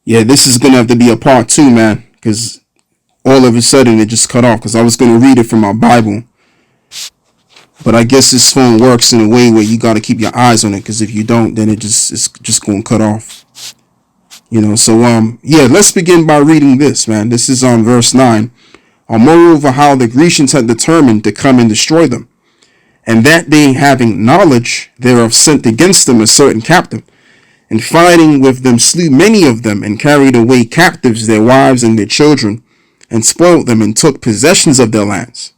Yeah, this is gonna have to be a part two, man, because all of a sudden it just cut off. Because I was gonna read it from my Bible, but I guess this phone works in a way where you gotta keep your eyes on it. Because if you don't, then it's just gonna cut off. So yeah, let's begin by reading this, man. This is on verse 9. Moreover, how the Grecians had determined to come and destroy them, and that they, having knowledge thereof, sent against them a certain captive, and fighting with them slew many of them, and carried away captives their wives and their children, and spoiled them, and took possessions of their lands,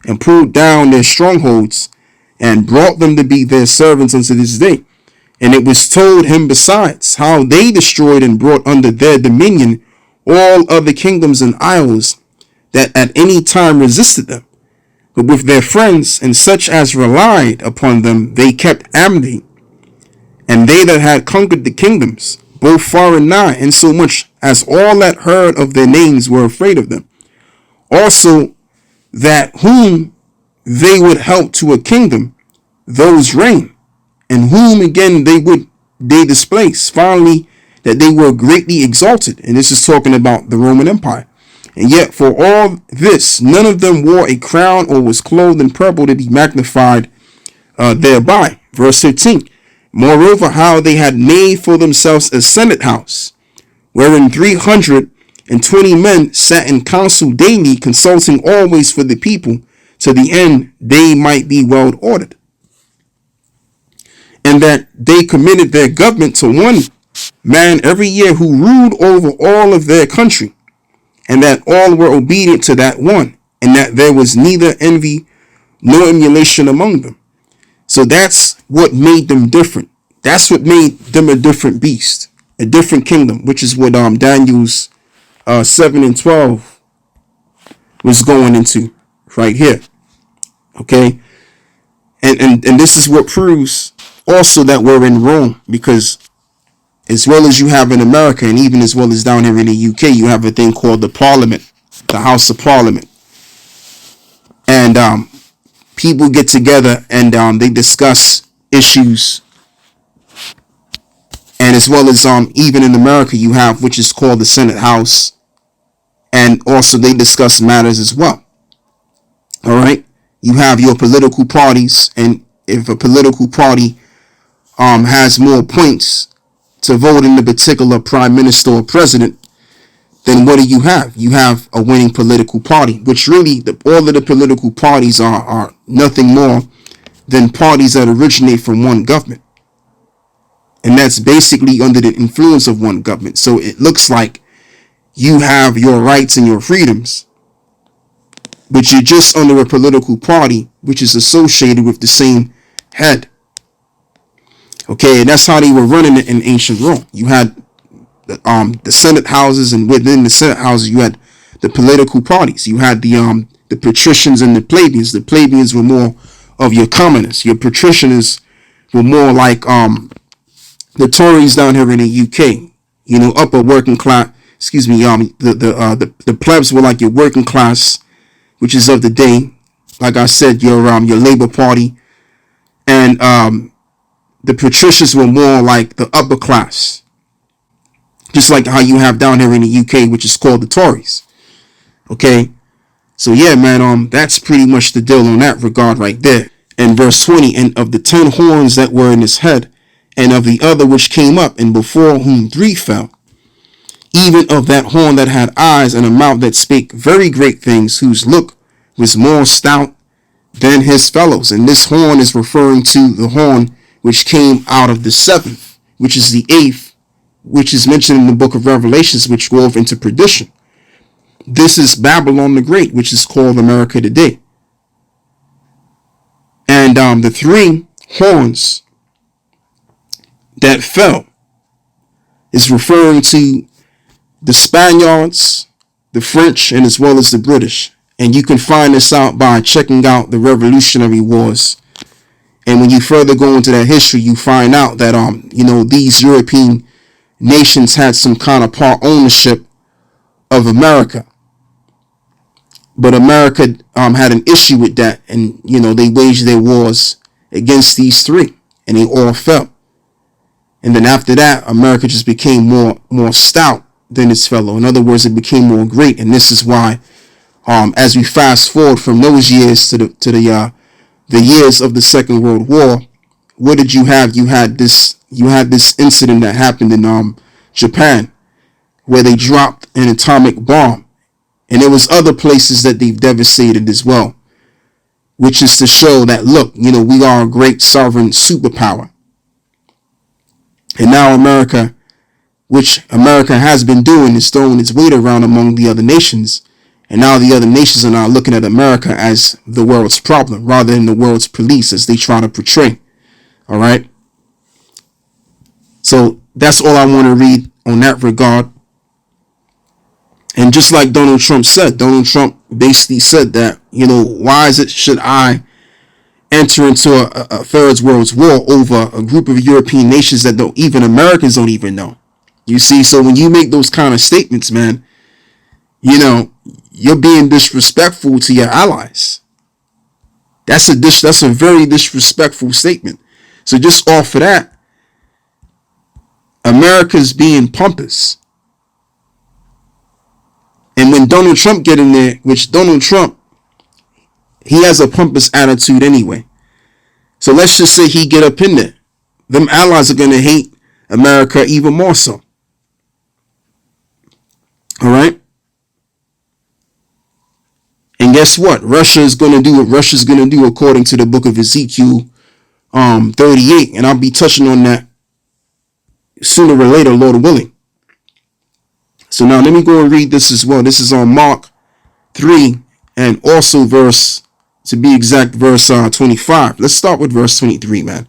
and pulled down their strongholds, and brought them to be their servants unto this day. And it was told him besides how they destroyed and brought under their dominion all other kingdoms and isles that at any time resisted them. But with their friends and such as relied upon them, they kept amity. And they that had conquered the kingdoms, both far and nigh, insomuch as all that heard of their names were afraid of them. Also, that whom they would help to a kingdom, those reign, and whom again they displace. Finally, that they were greatly exalted. And this is talking about the Roman Empire. And yet for all this, none of them wore a crown or was clothed in purple to be magnified thereby. Verse 15. Moreover, how they had made for themselves a senate house, wherein 320 men sat in council daily, consulting always for the people, to the end they might be well ordered. And that they committed their government to one man every year, who ruled over all of their country, and that all were obedient to that one, and that there was neither envy nor emulation among them. So that's what made them different. That's what made them a different beast, a different kingdom, which is what Daniel's 7 and 12 was going into right here. Okay, and this is what proves also that we're in Rome, because as well as you have in America, and even as well as down here in the UK, you have a thing called the Parliament, the House of Parliament. And people get together and they discuss issues. And as well as even in America, you have which is called the Senate House. And also they discuss matters as well. All right. You have your political parties. And if a political party has more points to vote in the particular prime minister or president, then what do you have? You have a winning political party, which really all of the political parties are nothing more than parties that originate from one government. And that's basically under the influence of one government. So it looks like you have your rights and your freedoms, but you're just under a political party which is associated with the same head. Okay, and that's how they were running it in ancient Rome. You had the Senate houses, and within the Senate houses, you had the political parties. You had the patricians and the plebeians. The plebeians were more of your commoners. Your patricians were more like the Tories down here in the UK. Upper working class. Excuse me. The plebs were like your working class, which is of the day. Like I said, your Labour Party, and the patricians were more like the upper class, just like how you have down here in the UK, which is called the Tories. Okay, so yeah, man, that's pretty much the deal on that regard right there. And verse 20, and of the 10 horns that were in his head, and of the other which came up, and before whom 3 fell, even of that horn that had eyes and a mouth that spake very great things, whose look was more stout than his fellows. And this horn is referring to the horn which came out of the 7th, which is the 8th, which is mentioned in the book of Revelations, which drove into perdition. This is Babylon the Great, which is called America today. And the 3 horns that fell is referring to the Spaniards, the French, and as well as the British. And you can find this out by checking out the Revolutionary Wars. And when you further go into that history, you find out that these European nations had some kind of part ownership of America. But America had an issue with that, and they waged their wars against these 3, and they all fell. And then after that, America just became more stout than its fellow. In other words, it became more great, and this is why, as we fast forward from those years to the years of the Second World War, what did you have? You had this incident that happened in Japan, where they dropped an atomic bomb, and there was other places that they've devastated as well, which is to show that, look, we are a great sovereign superpower. And now America, which America has been doing, is throwing its weight around among the other nations. And now the other nations are now looking at America as the world's problem rather than the world's police, as they try to portray. All right. So that's all I want to read on that regard. And just like Donald Trump said, Donald Trump basically said that, why should I enter into a third world war over a group of European nations that Americans don't even know? You see, so when you make those kind of statements, man, you're being disrespectful to your allies. That's a very disrespectful statement. So just off of that, America's being pompous. And when Donald Trump get in there, which Donald Trump, he has a pompous attitude anyway. So let's just say he get up in there. Them allies are going to hate America even more so. All right. And guess what? Russia is going to do what Russia's going to do according to the book of Ezekiel 38. And I'll be touching on that sooner or later, Lord willing. So now let me go and read this as well. This is on Mark 3 and also to be exact, verse 25. Let's start with verse 23, man.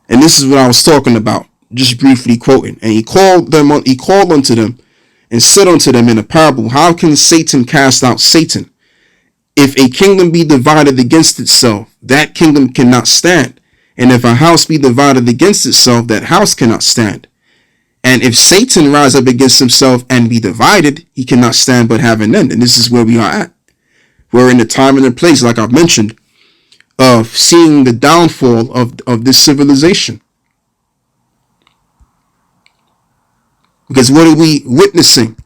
And this is what I was talking about, just briefly quoting. And he called unto them and said unto them in a parable, how can Satan cast out Satan? If a kingdom be divided against itself, that kingdom cannot stand. And if a house be divided against itself, that house cannot stand. And if Satan rise up against himself and be divided, he cannot stand but have an end. And this is where we are at. We're in the time and the place, like I've mentioned, of seeing the downfall of this civilization. Because what are we witnessing?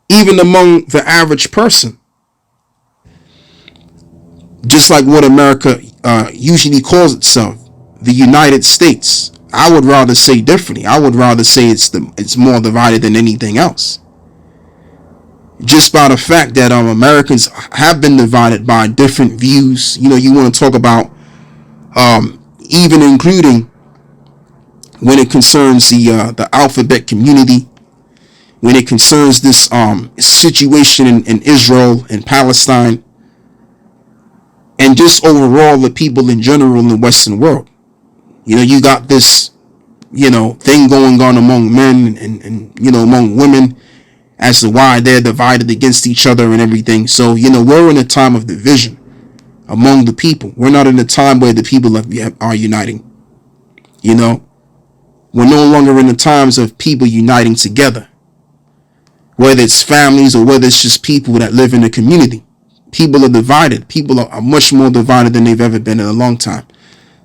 Even among the average person. Just like what America usually calls itself, the United States. I would rather say differently. I would rather say it's more divided than anything else. Just by the fact that Americans have been divided by different views. You want to talk about even including when it concerns the alphabet community, when it concerns this situation in Israel and Palestine, and just overall the people in general in the Western world. You got this, thing going on among men and among women as to why they're divided against each other and everything. So, we're in a time of division among the people. We're not in a time where the people are uniting. We're no longer in the times of people uniting together. Whether it's families or whether it's just people that live in a community. People are divided. People are much more divided than they've ever been in a long time.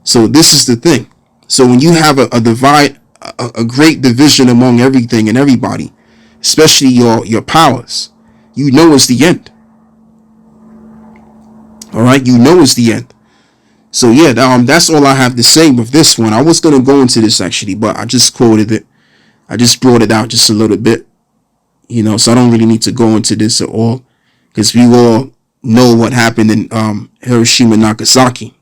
So this is the thing. So when you have a great division among everything and everybody, especially your powers, it's the end. All right, it's the end. So yeah, that's all I have to say with this one. I was going to go into this actually, but I just quoted it. I just brought it out just a little bit, so I don't really need to go into this at all, because we all know what happened in Hiroshima and Nagasaki.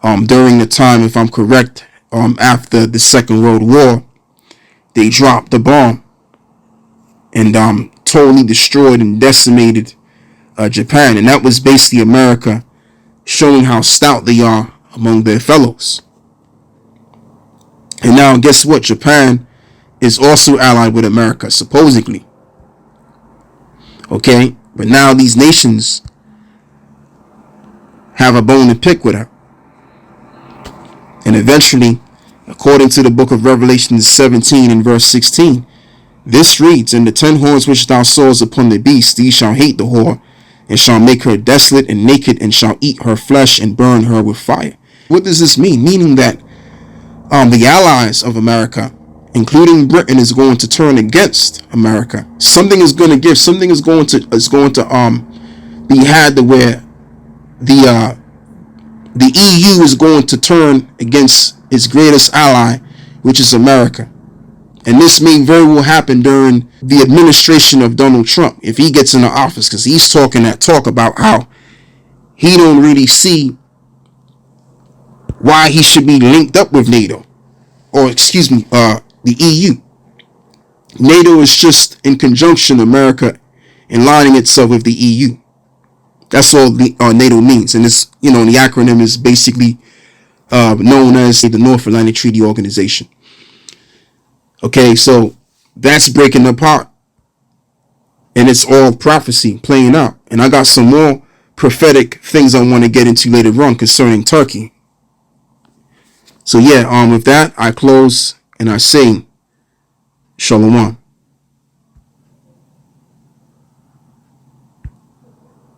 During the time, if I'm correct, after the Second World War, they dropped the bomb and totally destroyed and decimated Japan. And that was basically America showing how stout they are among their fellows. And now guess what? Japan is also allied with America, supposedly. Okay? But now these nations have a bone to pick with her. And eventually, according to the book of Revelation 17 and verse 16, this reads, and the 10 horns which thou sawest upon the beast, these shall hate the whore, and shall make her desolate and naked, and shall eat her flesh and burn her with fire. What does this mean? Meaning that the allies of America including Britain, is going to turn against America. Something is going to give. Something is going to be had to where the EU is going to turn against its greatest ally, which is America. And this may very well happen during the administration of Donald Trump if he gets into office, because he's talking that talk about how he don't really see why he should be linked up with NATO, or excuse me, the EU. NATO is just in conjunction America aligning itself with the EU. That's all the NATO means, and it's, the acronym is basically known as the North Atlantic Treaty Organization. Okay, so that's breaking apart, and it's all prophecy playing out. And I got some more prophetic things I want to get into later on concerning Turkey. So yeah, with that I close and I say Shalom.